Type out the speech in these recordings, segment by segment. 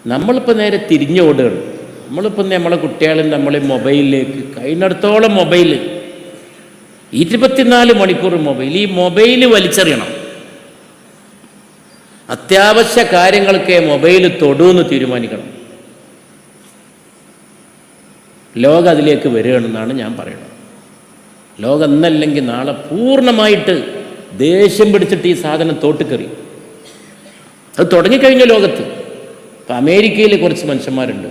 നമ്മളിപ്പോൾ നേരെ തിരിഞ്ഞോടുകയാണ്. നമ്മളിപ്പോൾ നമ്മളെ കുട്ടികളും നമ്മളെ മൊബൈലിലേക്ക് കഴിഞ്ഞിടത്തോളം മൊബൈൽ 24 മണിക്കൂർ മൊബൈൽ. ഈ മൊബൈൽ വലിച്ചെറിയണം. അത്യാവശ്യ കാര്യങ്ങൾക്ക് മൊബൈൽ തൊടുമെന്ന് തീരുമാനിക്കണം. ലോകം അതിലേക്ക് വരികയാണെന്നാണ് ഞാൻ പറയുന്നത്. ലോകം എന്നല്ലെങ്കിൽ നാളെ പൂർണ്ണമായിട്ട് ദേഷ്യം പിടിച്ചിട്ട് ഈ സാധനം തോട്ടിക്കറി. അത് തുടങ്ങിക്കഴിഞ്ഞ ലോകത്ത്. ഇപ്പം അമേരിക്കയിൽ കുറച്ച് മനുഷ്യന്മാരുണ്ട്,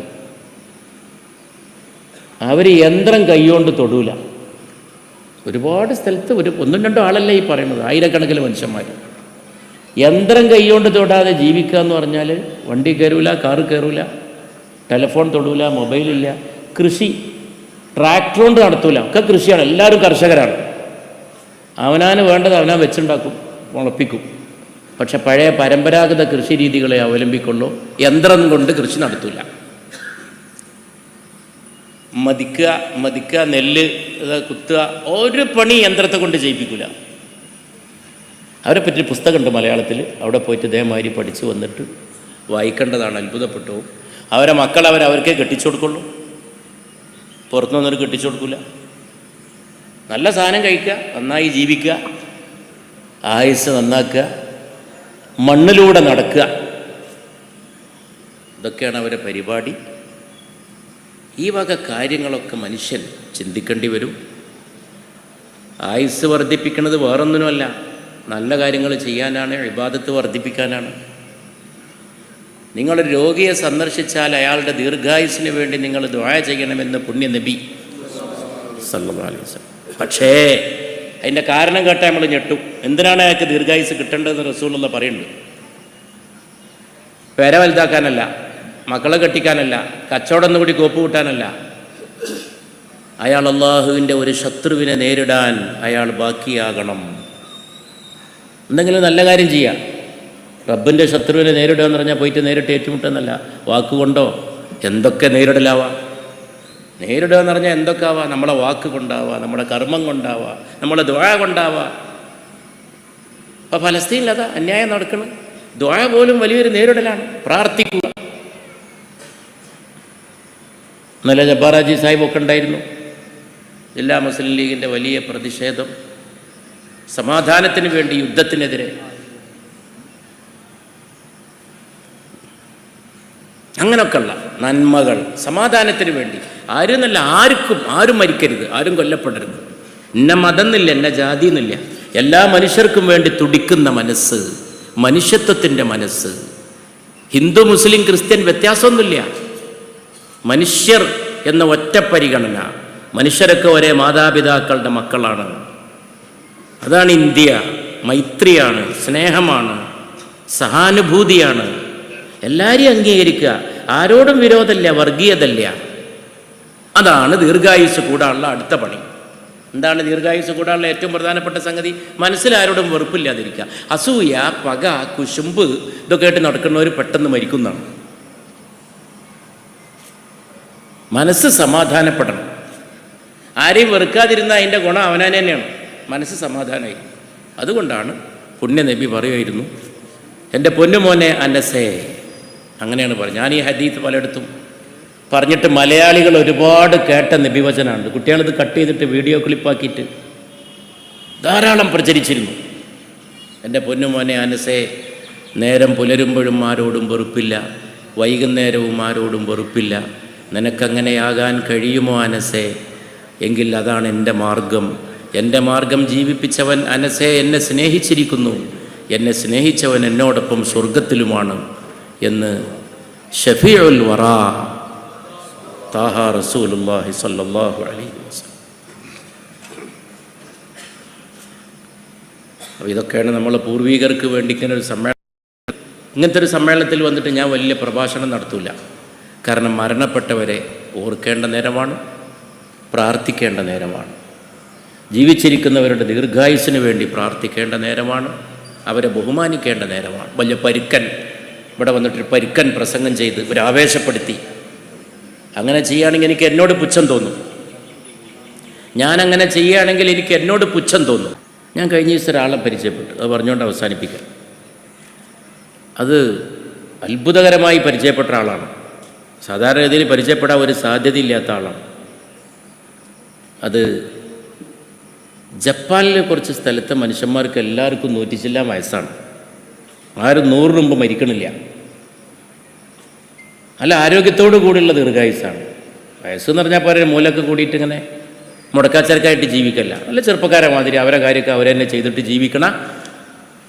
അവർ യന്ത്രം കൈകൊണ്ട് തൊടൂല. ഒരുപാട് സ്ഥലത്ത് ഒന്നും രണ്ടോ ആളല്ല ഈ പറയുന്നത്, ആയിരക്കണക്കിന് മനുഷ്യന്മാർ. യന്ത്രം കൈകൊണ്ട് തൊടാതെ ജീവിക്കുക എന്ന് പറഞ്ഞാൽ വണ്ടി കയറൂല, കാറ് കയറൂല, ടെലിഫോൺ തൊടൂല, മൊബൈലില്ല. കൃഷി ട്രാക്ടർ കൊണ്ട് നടത്തൂല, ഒക്കെ കൃഷിയാണ്. എല്ലാവരും കർഷകരാണ്. അവനാന് വേണ്ടത് അവനാ വെച്ചുണ്ടാക്കും, മുളപ്പിക്കും. പക്ഷെ പഴയ പരമ്പരാഗത കൃഷി രീതികളെ അവലംബിക്കുള്ളൂ. യന്ത്രം കൊണ്ട് കൃഷി നടത്തൂല. മതിക്കുക, നെല്ല് കുത്തുക, ഒരു പണി യന്ത്രത്തെ കൊണ്ട് ചെയ്യിപ്പിക്കില്ല. അവരെ പറ്റി പുസ്തകമുണ്ട് മലയാളത്തിൽ. അവിടെ പോയിട്ട് ഇതേമാതിരി പഠിച്ച് വന്നിട്ട് വായിക്കേണ്ടതാണ്. അത്ഭുതപ്പെട്ടു. അവരെ മക്കൾ അവരവർക്കേ കെട്ടിച്ചു കൊടുക്കുള്ളൂ, പുറത്തുനിന്നൊരു കെട്ടിച്ചു കൊടുക്കില്ല. നല്ല സാധനം കഴിക്കുക, നന്നായി ജീവിക്കുക, ആയുസ് നന്നാക്കുക, മണ്ണിലൂടെ നടക്കുക, ഇതൊക്കെയാണ് അവരെ പരിപാടി. ഈ വക കാര്യങ്ങളൊക്കെ മനുഷ്യൻ ചിന്തിക്കേണ്ടി വരും. ആയുസ് വർദ്ധിപ്പിക്കുന്നത് വേറൊന്നിനുമല്ല, നല്ല കാര്യങ്ങൾ ചെയ്യാനാണ്, ഇബാദത്ത് വർദ്ധിപ്പിക്കാനാണ്. നിങ്ങളൊരു രോഗിയെ സന്ദർശിച്ചാൽ അയാളുടെ ദീർഘായുസിന് വേണ്ടി നിങ്ങൾ ദുആ ചെയ്യണമെന്ന് പുണ്യ നബി സല്ലല്ലാഹു അലൈഹി വസല്ലം. പക്ഷേ അതിൻ്റെ കാരണം കേട്ടാൽ നമ്മൾ ഞെട്ടും. എന്തിനാണ് അയാൾക്ക് ദീർഘായുസ് കിട്ടേണ്ടതെന്ന് റസൂലുള്ളാഹി പറയുന്നുണ്ട്. പെര വലുതാക്കാനല്ല, മക്കളെ കെട്ടിക്കാനല്ല, കച്ചവടം കൂടി കോപ്പ് കൂട്ടാനല്ല. അയാൾ അള്ളാഹുവിൻ്റെ ഒരു ശത്രുവിനെ നേരിടാൻ അയാൾ ബാക്കിയാകണം. എന്തെങ്കിലും നല്ല കാര്യം ചെയ്യുക. റബ്ബിൻ്റെ ശത്രുവിനെ നേരിടുക എന്ന് പറഞ്ഞാൽ പോയിട്ട് നേരിട്ട് ഏറ്റുമുട്ടെന്നല്ല, വാക്കുകൊണ്ടോ എന്തൊക്കെ നേരിടലാവാം. നേരിടുക എന്ന് പറഞ്ഞാൽ എന്തൊക്കെ ആവാം. നമ്മളെ വാക്ക് കൊണ്ടാവാം, നമ്മുടെ കർമ്മം കൊണ്ടാവാം, നമ്മളെ ദുആ കൊണ്ടാവാം. അപ്പോൾ ഫലസ്തീനിൽ അതാ അന്യായം നടക്കണം. ദുആ പോലും വലിയൊരു നേരിടലാണ്. പ്രാർത്ഥിക്കുക. ഇന്നലെ ജബ്ബാറാജി സാഹിബ് ഒക്കെ ഉണ്ടായിരുന്നു. ജില്ലാ മുസ്ലിം ലീഗിൻ്റെ വലിയ പ്രതിഷേധം, സമാധാനത്തിന് വേണ്ടി, യുദ്ധത്തിനെതിരെ. അങ്ങനെയൊക്കെയുള്ള നന്മകൾ സമാധാനത്തിന് വേണ്ടി. ആരുന്നല്ല, ആരും മരിക്കരുത്, ആരും കൊല്ലപ്പെടരുത്. എന്നെ മതം എന്നില്ല, എന്നെ ജാതി എന്നില്ല. എല്ലാ മനുഷ്യർക്കും വേണ്ടി തുടിക്കുന്ന മനസ്സ്, മനുഷ്യത്വത്തിൻ്റെ മനസ്സ്. ഹിന്ദു മുസ്ലിം ക്രിസ്ത്യൻ വ്യത്യാസമൊന്നുമില്ല. മനുഷ്യർ എന്ന ഒറ്റ പരിഗണന. മനുഷ്യരൊക്കെ ഒരേ മാതാപിതാക്കളുടെ മക്കളാണ്. അതാണ് ഇന്ത്യ. മൈത്രിയാണ്, സ്നേഹമാണ്, സഹാനുഭൂതിയാണ്. എല്ലാവരെയും അംഗീകരിക്കുക. ആരോടും വിരോധമില്ല, വർഗീയതല്ല. അതാണ് ദീർഘായുസ് കൂടാനുള്ള അടുത്ത പണി. എന്താണ് ദീർഘായുസ് കൂടാനുള്ള ഏറ്റവും പ്രധാനപ്പെട്ട സംഗതി? മനസ്സിലാരോടും വെറുപ്പില്ലാതിരിക്കുക. അസൂയ, പക, കുശുമ്പ് ഇതൊക്കെ ആയിട്ട് നടക്കുന്നവർ പെട്ടെന്ന് മരിക്കുന്നതാണ്. മനസ്സ് സമാധാനപ്പെടണം. ആരെയും വെറുക്കാതിരുന്ന അതിൻ്റെ ഗുണം അവനാൻ തന്നെയാണ്. മനസ്സ് സമാധാനമായി. അതുകൊണ്ടാണ് പുണ്യ നബി പറയുമായിരുന്നു, എൻ്റെ പൊന്നുമോനെ അനസേ. അങ്ങനെയാണ് പറഞ്ഞത്. ഞാൻ ഈ ഹദീത്ത് പലയിടത്തും പറഞ്ഞിട്ട് മലയാളികൾ ഒരുപാട് കേട്ട നബിവചനമുണ്ട്. കുട്ടികളിത് കട്ട് ചെയ്തിട്ട് വീഡിയോ ക്ലിപ്പാക്കിയിട്ട് ധാരാളം പ്രചരിച്ചിരുന്നു. എൻ്റെ പൊന്നുമോനെ അനസേ, നേരം പുലരുമ്പോഴും ആരോടും വെറുപ്പില്ല, വൈകുന്നേരവും ആരോടും വെറുപ്പില്ല. നിനക്കങ്ങനെയാകാൻ കഴിയുമോ അനസേ? എങ്കിൽ അതാണ് എൻ്റെ മാർഗം. എൻ്റെ മാർഗം ജീവിപ്പിച്ചവൻ അനസേ എന്നെ സ്നേഹിച്ചിരിക്കുന്നു. എന്നെ സ്നേഹിച്ചവൻ എന്നോടൊപ്പം സ്വർഗത്തിലുമാണ് എന്ന് ഷഫീഉൽ വറാ താഹ റസൂലുള്ളാഹി സ്വല്ലല്ലാഹു അലൈഹി വസല്ലം. അപ്പോൾ ഇതൊക്കെയാണ് നമ്മൾ പൂർവികർക്ക് വേണ്ടി ഇങ്ങനെ ഒരു സമ്മേളനം. ഇങ്ങനത്തെ ഒരു സമ്മേളനത്തിൽ വന്നിട്ട് ഞാൻ വലിയ പ്രഭാഷണം നടത്തൂല. കാരണം മരണപ്പെട്ടവരെ ഓർക്കേണ്ട നേരമാണ്, പ്രാർത്ഥിക്കേണ്ട നേരമാണ്. ജീവിച്ചിരിക്കുന്നവരുടെ ദീർഘായുസ്സിന് വേണ്ടി പ്രാർത്ഥിക്കേണ്ട നേരമാണ്, അവരെ ബഹുമാനിക്കേണ്ട നേരമാണ്. വലിയ പരുക്കൻ ഇവിടെ വന്നിട്ടൊരു പരുക്കൻ പ്രസംഗം ചെയ്ത് ഒരു ആവേശപ്പെടുത്തി അങ്ങനെ ചെയ്യുകയാണെങ്കിൽ എനിക്ക് എന്നോട് പുച്ഛം തോന്നും. ഞാനങ്ങനെ ചെയ്യുകയാണെങ്കിൽ എനിക്ക് എന്നോട് പുച്ഛം തോന്നും. ഞാൻ കഴിഞ്ഞ ദിവസം ഒരാളെ പരിചയപ്പെട്ടു, അത് പറഞ്ഞുകൊണ്ട് അവസാനിപ്പിക്കാം. അത് അത്ഭുതകരമായി പരിചയപ്പെട്ട ആളാണ്. സാധാരണ രീതിയിൽ പരിചയപ്പെടാൻ ഒരു സാധ്യതയില്ലാത്ത ആളാണ്. അത് ജപ്പാനിലെ കുറച്ച് സ്ഥലത്തെ മനുഷ്യന്മാർക്ക് എല്ലാവർക്കും 100 വയസ്സാണ്. ആരും 100 മുമ്പ് മരിക്കണില്ല. നല്ല ആരോഗ്യത്തോടു കൂടിയുള്ള ദീർഘായുസ്സാണ്. വയസ്സെന്ന് പറഞ്ഞാൽ പോലെ മൂലൊക്കെ കൂടിയിട്ട് ഇങ്ങനെ മുടക്കാച്ചരക്കായിട്ട് ജീവിക്കല്ല. നല്ല ചെറുപ്പക്കാരെ മാതിരി അവരെ കാര്യമൊക്കെ അവരെന്നെ ചെയ്തിട്ട് ജീവിക്കണ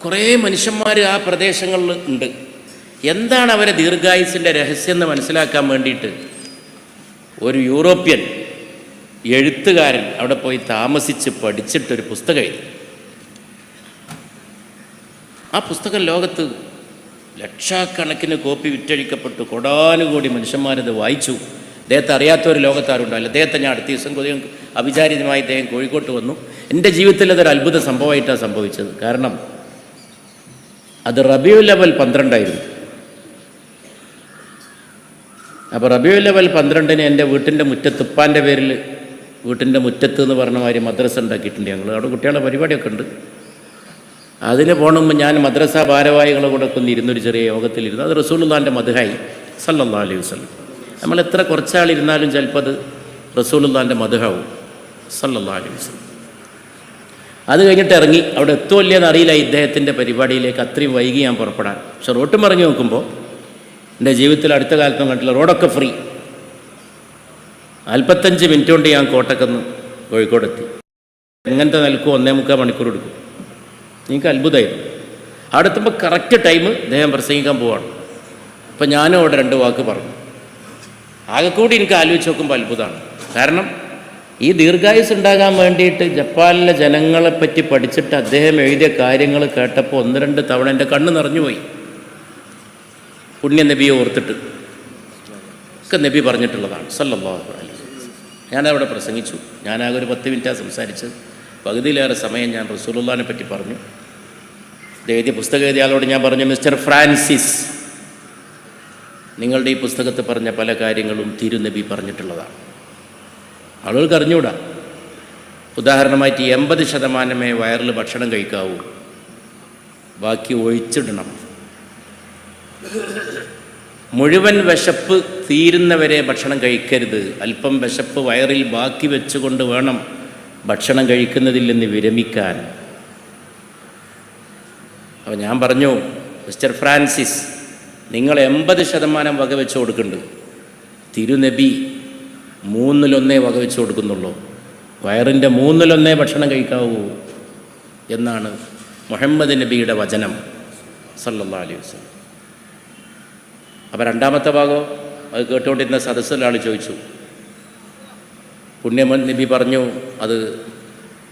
കുറേ മനുഷ്യന്മാർ ആ പ്രദേശങ്ങളിൽ ഉണ്ട്. എന്താണ് അവരെ ദീർഘായുസിൻ്റെ രഹസ്യം എന്ന് മനസ്സിലാക്കാൻ വേണ്ടിയിട്ട് ഒരു യൂറോപ്യൻ എഴുത്തുകാരൻ അവിടെ പോയി താമസിച്ച് പഠിച്ചിട്ടൊരു പുസ്തകം എഴുതി. ആ പുസ്തകം ലോകത്ത് ലക്ഷക്കണക്കിന് കോപ്പി വിറ്റഴിക്കപ്പെട്ടു. കോടാനുകോടി മനുഷ്യന്മാരത് വായിച്ചു. അദ്ദേഹത്തെ അറിയാത്തൊരു ലോകത്താരുണ്ടാവില്ല. അദ്ദേഹത്തെ ഞാൻ അടുത്ത ദിവസം അവിചാരിതമായി അദ്ദേഹം കോഴിക്കോട്ട് വന്നു. എൻ്റെ ജീവിതത്തിൽ അതൊരു അത്ഭുത സംഭവമായിട്ടാണ് സംഭവിച്ചത്. കാരണം അത് റബീഉൽ അവ്വൽ 12 അപ്പോൾ റബീഉൽ അവ്വൽ 12 എൻ്റെ വീട്ടിൻ്റെ മുറ്റത്ത്, ഉപ്പാൻ്റെ പേരിൽ വീട്ടിൻ്റെ മുറ്റത്ത് എന്ന് പറഞ്ഞ മാതിരി മദ്രസ ഉണ്ടാക്കിയിട്ടുണ്ട്. ഞങ്ങൾ അവിടെ കുട്ടികളുടെ പരിപാടിയൊക്കെ ഉണ്ട്. അതിന് പോകണമെന്ന് ഞാൻ മദ്രസ ഭാരവാഹികളെ കൂടെ ഒക്കെ ഒന്ന് ഇരുന്നൊരു ചെറിയ യോഗത്തിലിരുന്നു. അത് റസൂലുള്ളാഹിൻ്റെ മദ്ഹായി സല്ലല്ലാഹു അലൈഹി വസല്ലം. നമ്മൾ എത്ര കുറച്ചാളിരുന്നാലും ചിലപ്പോൾ അത് റസൂലുള്ളാഹിൻ്റെ മദ്ഹാവും സല്ലല്ലാഹു അലൈഹി വസല്ലം. അത് കഴിഞ്ഞിട്ട് ഇറങ്ങി. അവിടെ എത്തുമല്ലേന്ന് അറിയില്ല ഇദ്ദേഹത്തിൻ്റെ പരിപാടിയിലേക്ക്. അത്രയും വൈകി ഞാൻ പുറപ്പെടാൻ. പക്ഷെ റോട്ടും ഇറങ്ങി നോക്കുമ്പോൾ എൻ്റെ ജീവിതത്തിൽ അടുത്ത കാലത്തും കണ്ടില്ല, റോഡൊക്കെ ഫ്രീ. 45 മിനിറ്റ് കൊണ്ട് ഞാൻ കോട്ടക്കുന്ന് കോഴിക്കോടെത്തി. ഇങ്ങനത്തെ നിൽക്കും 1.25 മണിക്കൂർ എടുക്കും. എനിക്ക് അത്ഭുതമായിരുന്നു. അവിടെ എത്തുമ്പോൾ കറക്റ്റ് ടൈം അദ്ദേഹം പ്രസംഗിക്കാൻ പോവാണ്. അപ്പം ഞാനും അവിടെ 2 വാക്ക് പറഞ്ഞു. ആകെക്കൂടി എനിക്ക് ആലോചിച്ച് നോക്കുമ്പോൾ അത്ഭുതമാണ്. കാരണം ഈ ദീർഘായുസ് ഉണ്ടാകാൻ വേണ്ടിയിട്ട് ജപ്പാനിലെ ജനങ്ങളെപ്പറ്റി പഠിച്ചിട്ട് അദ്ദേഹം എഴുതിയ കാര്യങ്ങൾ കേട്ടപ്പോൾ 1-2 തവണ എൻ്റെ കണ്ണ് നിറഞ്ഞുപോയി. പുണ്യ നബിയെ ഓർത്തിട്ട് ഒക്കെ നബി പറഞ്ഞിട്ടുള്ളതാണ് സല്ലല്ലാഹു അലൈഹി വസല്ലം. ഞാനവിടെ പ്രസംഗിച്ചു. ഞാനാകെ ഒരു 10 മിനിറ്റാണ് സംസാരിച്ചത്. പകുതിയിലേറെ സമയം ഞാൻ റസൂലുള്ളാഹിനെ പറ്റി പറഞ്ഞു. എഴുതിയ പുസ്തകം എഴുതിയ ആളോട് ഞാൻ പറഞ്ഞു, മിസ്റ്റർ ഫ്രാൻസിസ്, നിങ്ങളുടെ ഈ പുസ്തകത്തിൽ പറഞ്ഞ പല കാര്യങ്ങളും തിരുനബി പറഞ്ഞിട്ടുള്ളതാണ്. ആളുകൾക്ക് അറിഞ്ഞൂടാ. ഉദാഹരണമായിട്ട് 80% വയറിൽ ഭക്ഷണം കഴിക്കാവൂ, ബാക്കി ഒഴിച്ചിടണം. മുഴുവൻ വിശപ്പ് തീരുന്നവരെ ഭക്ഷണം കഴിക്കരുത്. അല്പം വിശപ്പ് വയറിൽ ബാക്കി വെച്ചുകൊണ്ട് വേണം ഭക്ഷണം കഴിക്കുന്നതിൽ നിന്ന് വിരമിക്കാൻ. അപ്പോൾ ഞാൻ പറഞ്ഞു, മിസ്റ്റർ ഫ്രാൻസിസ്, നിങ്ങൾ 80% വകവെച്ച് കൊടുക്കുന്നുണ്ട്. തിരുനബി 1/3 വകവെച്ച് കൊടുക്കുന്നുള്ളൂ. വയറിൻ്റെ 1/3 ഭക്ഷണം കഴിക്കാവൂ എന്നാണ് മുഹമ്മദ് നബിയുടെ വചനം സല്ലല്ലാഹു അലൈഹി വസല്ലം. അപ്പോൾ 2ാമത്തെ ഭാഗം അത് കേട്ടുകൊണ്ടിരുന്ന സദസ്സിലൊരാൾ ചോദിച്ചു. പുണ്യമൻ നബി പറഞ്ഞു അത്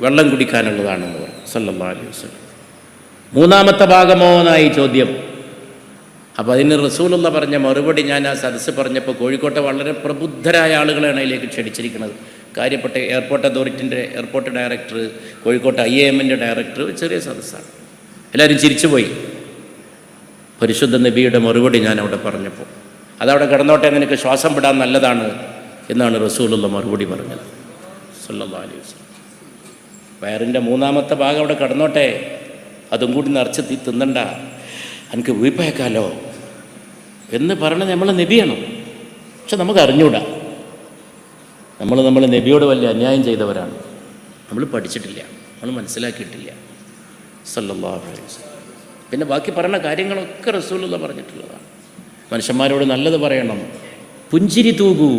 വെള്ളം കുടിക്കാനുള്ളതാണെന്ന് പറഞ്ഞു സല്ലല്ലാഹു അലൈഹി വസല്ലം. 3ാമത്തെ ഭാഗമോ എന്നായി ചോദ്യം. അപ്പോൾ അതിന് റസൂലുള്ള പറഞ്ഞ മറുപടി ഞാൻ ആ സദസ്സ് പറഞ്ഞപ്പോൾ കോഴിക്കോട്ടെ വളരെ പ്രബുദ്ധരായ ആളുകളാണ് അതിലേക്ക് ക്ഷണിച്ചിരിക്കുന്നത്. കാര്യപ്പെട്ട എയർപോർട്ട് അതോറിറ്റിൻ്റെ എയർപോർട്ട് ഡയറക്ടർ, കോഴിക്കോട്ടെ IAMൻ്റെ ഡയറക്ടർ, ചെറിയ സദസ്സാണ്. എല്ലാവരും ചിരിച്ചുപോയി. പരിശുദ്ധ നബിയുടെ മറുപടി ഞാൻ അവിടെ പറഞ്ഞപ്പോൾ, അതവിടെ കിടന്നോട്ടെ, നിനക്ക് ശ്വാസം വിടാൻ നല്ലതാണ് എന്നാണ് റസൂലുള്ള മറുപടി പറഞ്ഞത് സല്ലല്ലാഹു അലൈഹി വസല്ലം. വയറിൻ്റെ 3ാമത്തെ ഭാഗം അവിടെ കിടന്നോട്ടെ, അതും കൂടി നിറച്ച് തിന്നണ്ട, എനിക്ക് വീപ്പയക്കാലോ എന്ന് പറഞ്ഞത് നമ്മൾ നബിയാണ്. പക്ഷെ നമുക്ക് അറിഞ്ഞൂടാ. നമ്മൾ നബിയോട് വലിയ അന്യായം ചെയ്തവരാണ്. നമ്മൾ പഠിച്ചിട്ടില്ല, നമ്മൾ മനസ്സിലാക്കിയിട്ടില്ല സല്ലല്ലാഹു അലൈഹി വസല്ലം. പിന്നെ ബാക്കി പറയുന്ന കാര്യങ്ങളൊക്കെ റസൂലുള്ള പറഞ്ഞിട്ടുള്ളതാണ്. മനുഷ്യന്മാരോട് നല്ലത് പറയണം, പുഞ്ചിരി തൂകൂ,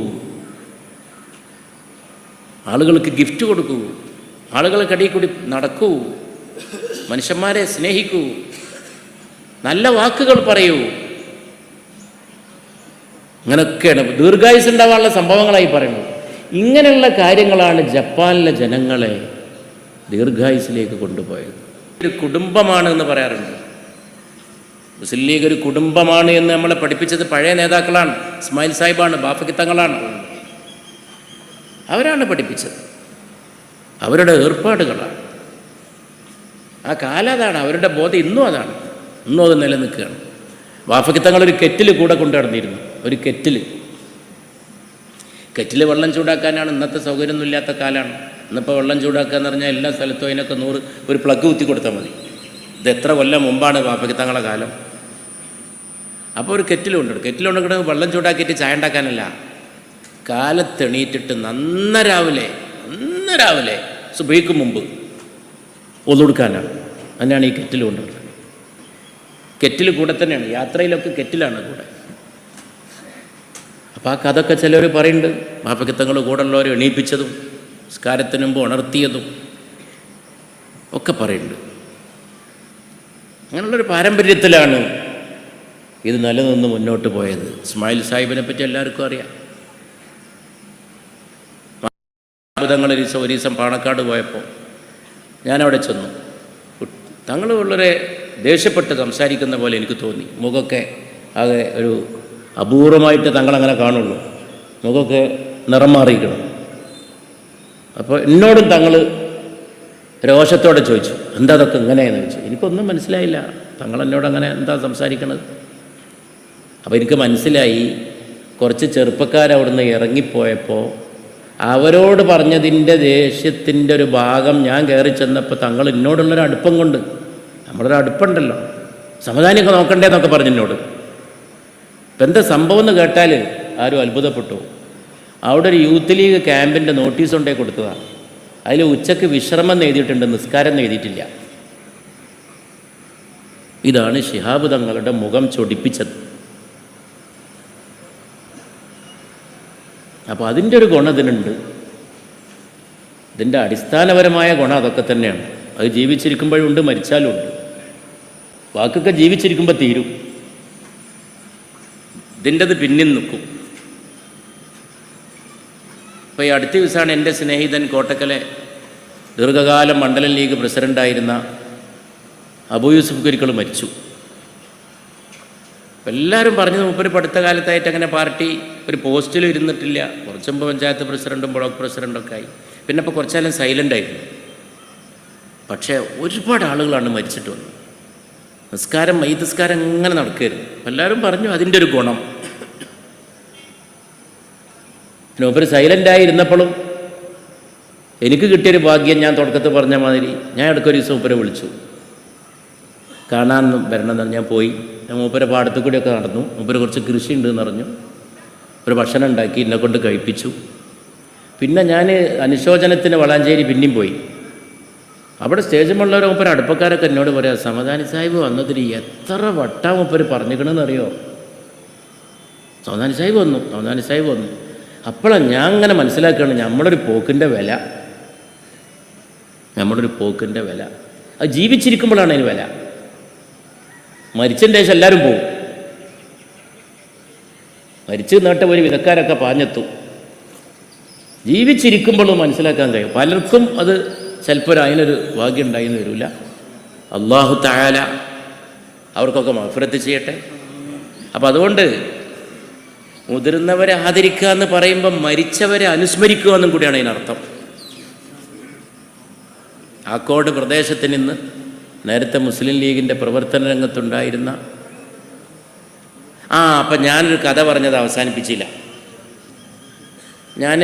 ആളുകൾക്ക് ഗിഫ്റ്റ് കൊടുക്കൂ, ആളുകൾക്കിടയിൽ കൂടി നടക്കൂ, മനുഷ്യന്മാരെ സ്നേഹിക്കൂ, നല്ല വാക്കുകൾ പറയൂ. അങ്ങനെയൊക്കെയാണ് ദീർഘായുസ് ഉണ്ടാവാനുള്ള സംഭവങ്ങളായി പറയുന്നത്. ഇങ്ങനെയുള്ള കാര്യങ്ങളാണ് ജപ്പാനിലെ ജനങ്ങളെ ദീർഘായുസിലേക്ക് കൊണ്ടുപോയത്. ഒരു കുടുംബമാണ് എന്ന് പറയാറുണ്ട്. മുസ്ലിം ലീഗ് ഒരു കുടുംബമാണ് എന്ന് നമ്മളെ പഠിപ്പിച്ചത് പഴയ നേതാക്കളാണ്. ഇസ്മായിൽ സാഹിബാണ്, ബാഫക്കി തങ്ങളാണ്. അവരാണ് പഠിപ്പിച്ചത്. അവരുടെ ഏർപ്പാടുകളാണ്. ആ കാലം അതാണ്. അവരുടെ ബോധം ഇന്നും അതാണ്. ഇന്നും അത് നിലനിൽക്കുകയാണ്. ബാഫക്കി തങ്ങളൊരു കെറ്റിൽ കൂടെ കൊണ്ടു നടന്നിരുന്നു. ഒരു കെറ്റിൽ വെള്ളം ചൂടാക്കാനാണ്. ഇന്നത്തെ സൗകര്യമൊന്നും ഇല്ലാത്ത കാലമാണ്. ഇന്നിപ്പോൾ വെള്ളം ചൂടാക്കുക എന്ന് പറഞ്ഞാൽ എല്ലാ സ്ഥലത്തും അതിനൊക്കെ 100 ഒരു പ്ലഗ് കുത്തി കൊടുത്താൽ മതി. ഇത് എത്ര കൊല്ലം മുമ്പാണ് ബാഫക്കി തങ്ങളുടെ കാലം. അപ്പോൾ ഒരു കെറ്റിലുണ്ടെങ്കിൽ വെള്ളം ചൂടാക്കിയിട്ട് ചായ ഉണ്ടാക്കാനല്ല, കാലത്തെണീറ്റിട്ട് നന്ന രാവിലെ സുബഹിക്ക് മുമ്പ് ഒതുകൊടുക്കാനാണ്. അതിനാണ് ഈ കെറ്റിൽ കൊണ്ടുവരുന്നത്. കെറ്റിൽ കൂടെ തന്നെയാണ്, യാത്രയിലൊക്കെ കെറ്റിലാണ് കൂടെ. അപ്പോൾ ആ കഥയൊക്കെ ചിലർ പറയുന്നുണ്ട്. ബാപ്പയ്ക്ക് തങ്ങൾ കൂടെ ഉള്ളവരെ എണീപ്പിച്ചതും നിസ്കാരത്തിന് മുമ്പ് ഉണർത്തിയതും ഒക്കെ പറയുന്നുണ്ട്. അങ്ങനെയുള്ളൊരു പാരമ്പര്യത്തിലാണ് ഇത് നിലനിന്ന് മുന്നോട്ട് പോയത്. ഇസ്മായിൽ സാഹിബിനെ പറ്റി എല്ലാവർക്കും അറിയാം. തങ്ങൾ ഒരു ദിവസം പാണക്കാട് പോയപ്പോൾ ഞാനവിടെ ചെന്നു. തങ്ങൾ വളരെ ദേഷ്യപ്പെട്ട് സംസാരിക്കുന്ന പോലെ എനിക്ക് തോന്നി. മുഖമൊക്കെ ആകെ ഒരു അപൂർവമായിട്ട് തങ്ങളങ്ങനെ കാണുള്ളൂ. മുഖമൊക്കെ നിറം മാറിയിരിക്കണം. അപ്പോൾ എന്നോടും തങ്ങൾ രോഷത്തോടെ ചോദിച്ചു, എന്താ അതൊക്കെ ഇങ്ങനെയെന്ന് ചോദിച്ചു. എനിക്കൊന്നും മനസ്സിലായില്ല. തങ്ങൾ എന്നോട് അങ്ങനെ എന്താ സംസാരിക്കണത്. അപ്പോൾ എനിക്ക് മനസ്സിലായി, കുറച്ച് ചെറുപ്പക്കാരവിടുന്ന് ഇറങ്ങിപ്പോയപ്പോൾ അവരോട് പറഞ്ഞതിൻ്റെ ദേഷ്യത്തിൻ്റെ ഒരു ഭാഗം ഞാൻ കയറി ചെന്നപ്പോൾ തങ്ങൾ എന്നോടുള്ളൊരു അടുപ്പം കൊണ്ട്, നമ്മളൊരു അടുപ്പുണ്ടല്ലോ, സമാധാനമൊക്കെ നോക്കണ്ടേന്നൊക്കെ പറഞ്ഞു എന്നോട്. ഇപ്പം എന്താ സംഭവം എന്ന് കേട്ടാൽ ആരും അത്ഭുതപ്പെട്ടു. അവിടെ ഒരു യൂത്ത് ലീഗ് ക്യാമ്പിൻ്റെ നോട്ടീസ് കൊണ്ടേ കൊടുത്തതാണ്. അതിൽ ഉച്ചയ്ക്ക് വിശ്രമം എഴുതിയിട്ടുണ്ട്, നിസ്കാരം എഴുതിയിട്ടില്ല. ഇതാണ് ശിഹാബ് തങ്ങളുടെ മുഖം ചൊടിപ്പിച്ചത്. അപ്പോൾ അതിൻ്റെ ഒരു ഗുണം ഇതിനുണ്ട്. ഇതിൻ്റെ അടിസ്ഥാനപരമായ ഗുണം അതൊക്കെ തന്നെയാണ്. അത് ജീവിച്ചിരിക്കുമ്പോഴുണ്ട്, മരിച്ചാലും ഉണ്ട്. വാക്കൊക്കെ ജീവിച്ചിരിക്കുമ്പോൾ തീരും, ഇതിൻ്റെത് പിന്നിൽ നിൽക്കും. അപ്പോൾ ഈ അടുത്ത ദിവസമാണ് എൻ്റെ സ്നേഹിതൻ കോട്ടക്കലെ ദീർഘകാലം മണ്ഡലം ലീഗ് പ്രസിഡൻ്റായിരുന്ന അബൂ യൂസുഫ് ഒരിക്കൽ മരിച്ചു. എല്ലാവരും പറഞ്ഞത് മൂപ്പര് അടുത്ത കാലത്തായിട്ട് അങ്ങനെ പാർട്ടി ഒരു പോസ്റ്റിലും ഇരുന്നിട്ടില്ല. കുറച്ച് മുമ്പ് പഞ്ചായത്ത് പ്രസിഡൻറ്റും ബ്ലോക്ക് പ്രസിഡൻ്റൊക്കെ ആയി. പിന്നെ ഇപ്പോൾ കുറച്ചാലും സൈലൻ്റ് ആയിരുന്നു. പക്ഷേ ഒരുപാട് ആളുകളാണ് മരിച്ചിട്ട് വന്നത്. നിസ്കാരം ഇങ്ങനെ നടക്കുകയായിരുന്നു. എല്ലാവരും പറഞ്ഞു അതിൻ്റെ ഒരു ഗുണം. മൂപ്പര് സൈലൻ്റായി ഇരുന്നപ്പോഴും എനിക്ക് കിട്ടിയൊരു ഭാഗ്യം, ഞാൻ തുടക്കത്തിൽ പറഞ്ഞ മാതിരി, ഞാൻ ഇടയ്ക്കൊരു ദിവസം മൂപ്പരെ വിളിച്ചു, കാണാൻ വരണമെന്ന്. ഞാൻ പോയി. ഞാൻ മൂപ്പരെ പാടത്തു കൂടിയൊക്കെ നടന്നു. മൂപ്പര് കുറച്ച് കൃഷി ഉണ്ടെന്ന് പറഞ്ഞു. ഒരു ഭക്ഷണം ഉണ്ടാക്കി എന്നെ കൊണ്ട് കഴിപ്പിച്ചു. പിന്നെ ഞാൻ അനുശോചനത്തിന് വളാഞ്ചേരി പിന്നെയും പോയി. അവിടെ സ്റ്റേജിലുള്ളവർ മൂപ്പര് അടുപ്പക്കാരൊക്കെ എന്നോട് പറയാം, സമദാനി സാഹിബ് വന്നതിന് എത്ര വട്ടാ മൂപ്പര് പറഞ്ഞിക്കണമെന്നറിയോ. സമദാനി സാഹിബ് വന്നു. അപ്പോഴാണ് ഞാൻ അങ്ങനെ മനസ്സിലാക്കുകയാണ് നമ്മളൊരു പോക്കിൻ്റെ വില. അത് ജീവിച്ചിരിക്കുമ്പോഴാണ് അതിന് വില. മരിച്ചതിൻ്റെ ശേഷം എല്ലാവരും പോകും. മരിച്ചു നേട്ട ഒരു വിധക്കാരൊക്കെ പാഞ്ഞെത്തും. ജീവിച്ചിരിക്കുമ്പോഴും മനസ്സിലാക്കാൻ കഴിയും. പലർക്കും അത് ചിലപ്പോൾ അതിനൊരു ഭാഗ്യം ഉണ്ടായിന്ന് വരില്ല. അല്ലാഹു തആല അവർക്കൊക്കെ മഗ്ഫിറത്ത് ചെയ്യട്ടെ. അപ്പം അതുകൊണ്ട് മുതിർന്നവരെ ആദരിക്കുക എന്ന് പറയുമ്പം മരിച്ചവരെ അനുസ്മരിക്കുക എന്നും കൂടിയാണ് അതിനർത്ഥം. ആക്കോട് പ്രദേശത്ത് നിന്ന് നേരത്തെ മുസ്ലിം ലീഗിൻ്റെ പ്രവർത്തന രംഗത്തുണ്ടായിരുന്ന അപ്പം ഞാനൊരു കഥ പറഞ്ഞത് അവസാനിപ്പിച്ചില്ല. ഞാൻ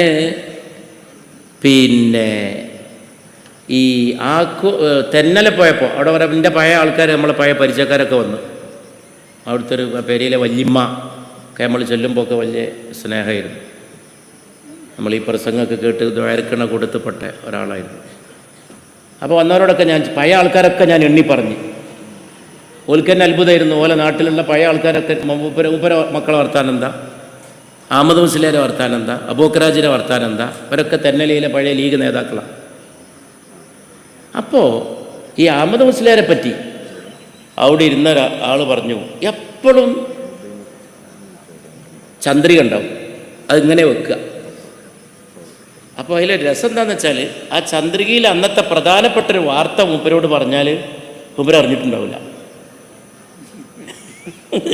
പിന്നെ ഈ തെന്നലെ പോയപ്പോൾ അവിടെ വരെ എൻ്റെ പഴയ ആൾക്കാർ, നമ്മളെ പഴയ പരിചയക്കാരൊക്കെ വന്നു. അവിടുത്തെ ഒരു പെരിയിലെ വല്യമ്മ ഒക്കെ നമ്മൾ ചെല്ലുമ്പോൾ ഒക്കെ വലിയ സ്നേഹമായിരുന്നു. നമ്മൾ ഈ പ്രസംഗമൊക്കെ കേട്ട് ദ്വാരക്കണ കൊടുത്തപ്പെട്ട ഒരാളായിരുന്നു. അപ്പോൾ വന്നവരോടൊക്കെ ഞാൻ പഴയ ആൾക്കാരൊക്കെ ഞാൻ എണ്ണി പറഞ്ഞു. ഓൽക്ക് തന്നെ അത്ഭുതമായിരുന്നു. ഓലെ നാട്ടിലുള്ള പഴയ ആൾക്കാരൊക്കെ മൂപ്പര മക്കളെ വർത്താനം എന്താ, അഹമ്മദ് മുസ്ലിയാരെ വർത്താനം എന്താ, അബൂക്കറാജിൻ്റെ വർത്താനം എന്താ, അവരൊക്കെ തെന്നലയിലെ പഴയ ലീഗ് നേതാക്കളാണ്. അപ്പോൾ ഈ അഹമ്മദ് മുസ്ലിയാരെ പറ്റി അവിടെ ഇരുന്ന ആൾ പറഞ്ഞു, എപ്പോഴും ചന്ദ്രിക ഉണ്ടാവും, അതിങ്ങനെ വെക്കുക. അപ്പോൾ അതിലെ രസം എന്താണെന്ന് വെച്ചാൽ ആ ചന്ദ്രികയിൽ അന്നത്തെ പ്രധാനപ്പെട്ടൊരു വാർത്ത മൂപ്പരോട് പറഞ്ഞാൽ മൂപ്പർ അറിഞ്ഞിട്ടുണ്ടാവില്ല.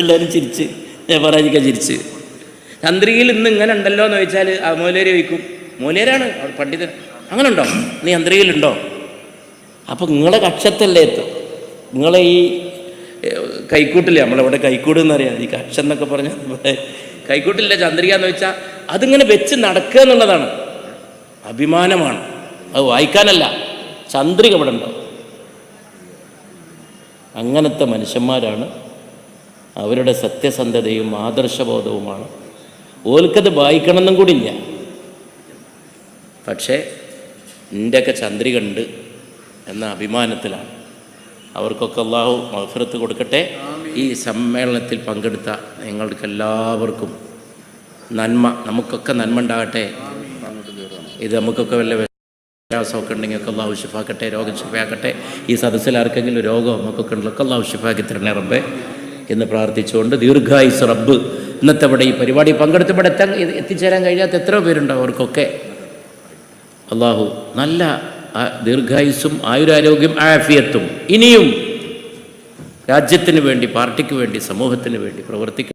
എല്ലാവരും ചിരിച്ച്, ഞാൻ പറയാതിരിക്കാൻ ചിരിച്ച്. ചന്ദ്രികയിൽ ഇന്ന് ഇങ്ങനെ ഉണ്ടല്ലോ എന്ന് ചോദിച്ചാൽ ആ മൂലേര് ചോദിക്കും, മൂലേരാണ് പണ്ഡിതൻ, അങ്ങനെ ഉണ്ടോ, നീ ചന്ദ്രികയിലുണ്ടോ? അപ്പോൾ നിങ്ങളെ കക്ഷത്തല്ലേ എത്തും. നിങ്ങളെ ഈ കൈക്കൂട്ടില്ലേ, നമ്മളെവിടെ കൈക്കൂട് എന്നറിയാം, ഈ കക്ഷ എന്നൊക്കെ പറഞ്ഞാൽ കൈക്കൂട്ടില്ല ചന്ദ്രിക എന്ന് വെച്ചാൽ അതിങ്ങനെ വെച്ച് നടക്കുക എന്നുള്ളതാണ്, അഭിമാനമാണ്. അത് വായിക്കാനല്ല, ചന്ദ്രിക ഇവിടെ ഉണ്ടോ. അങ്ങനത്തെ മനുഷ്യന്മാരാണ് അവരുടെ സത്യസന്ധതയും ആദർശബോധവുമാണ്. ഓൽക്കത് വായിക്കണമെന്നും കൂടിയില്ല. പക്ഷേ എൻ്റെയൊക്കെ ചന്ദ്രിക ഉണ്ട് എന്ന അഭിമാനത്തിലാണ്. അവർക്കൊക്കെ അള്ളാഹു മഗ്ഫിറത്ത് കൊടുക്കട്ടെ. ഈ സമ്മേളനത്തിൽ പങ്കെടുത്ത നിങ്ങൾക്ക് എല്ലാവർക്കും നന്മ, നമുക്കൊക്കെ നന്മ ഉണ്ടാകട്ടെ. ഇത് നമുക്കൊക്കെ വല്ല വ്യത്യാസമൊക്കെ ഉണ്ടെങ്കിൽ ഒക്കെ അള്ളാഹു ശിഫാക്കട്ടെ, രോഗം ശിഫയാക്കട്ടെ. ഈ സദസ്സിൽ ആർക്കെങ്കിലും രോഗം നമുക്കൊക്കെ ഉള്ളതൊക്കെ അള്ളാഹു ശിഫാക്കി തരണേ റബ്ബേ എന്ന് പ്രാർത്ഥിച്ചുകൊണ്ട് ദീർഘായുസ് റബ്ബ് ഇന്നത്തെ ഇവിടെ ഈ പരിപാടി പങ്കെടുത്ത് ഇവിടെ എത്തിച്ചേരാൻ കഴിയാത്ത എത്രയോ പേരുണ്ടാവും. അവർക്കൊക്കെ അള്ളാഹു നല്ല ദീർഘായുസ്സും ആയുരാരോഗ്യം ആഫിയത്തും ഇനിയും രാജ്യത്തിന് വേണ്ടി, പാർട്ടിക്ക് വേണ്ടി, സമൂഹത്തിന് വേണ്ടി പ്രവർത്തിക്കും.